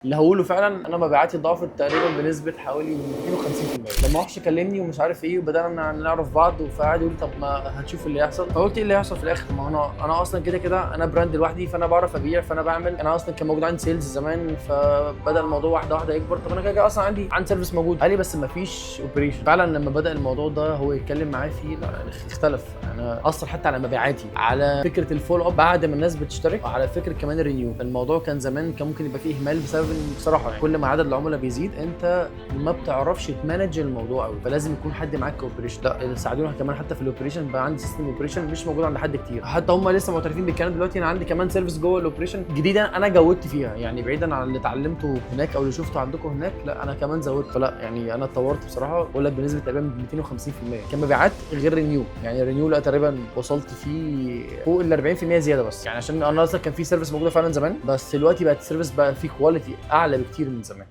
اللي هقوله فعلا انا مبيعاتي ضعفت تقريبا بنسبه حوالي 250%. لما وحش كلمني ومش عارف ايه وبدانا نعرف بعض، فقعد يقول لي طب ما هنشوف اللي هيحصل. فقلت ايه اللي هيحصل في الاخر؟ ما انا اصلا كده كده انا براند لوحدي، فانا بعرف ابيع، فانا بعمل. انا اصلا كان موجود عندي سيلز زمان، فبدا الموضوع واحده واحده يكبر. طب انا كده كده اصلا عندي سيرفيس موجود. قال لي بس ما فيش اوبريشن. فعلا لما بدا الموضوع ده هو يتكلم معايا فيه، لا اختلف. انا اثر حتى على مبيعاتي، على فكره الفول اب بعد ما الناس بتشترك، وعلى فكره كمان الرينيو. الموضوع كان زمان كان ممكن يبقى فيه اهمال بسبب بصراحه يعني كل ما عدد العملاء بيزيد انت ما بتعرفش تمانج الموضوع قوي، فلازم يكون حد معاك كوبريشن. لا ساعدونا كمان حتى في الاوبريشن، بقى عندي سيستم اوبريشن مش موجود عند حد كتير، حتى هم لسه معترفين بالكلام دلوقتي. انا عندي كمان سيرفيس جوه الاوبريشن جديده انا جودت فيها، يعني بعيدا عن اللي اتعلمته هناك او اللي شفته عندكم هناك، لا انا كمان زودت. فلا يعني انا اتطورت بصراحه، بقول لك بنسبه تقريبا 250% كمبيعات، غير رينيو. يعني رينيو لا تقريبا وصلت فيه فوق ال 40% زياده، بس يعني عشان انا اصلا كان في سيرفيس موجوده فعلا زمان، بس دلوقتي بقت السيرفيس بقى فيه كواليتي اعلى بكتير من زمان.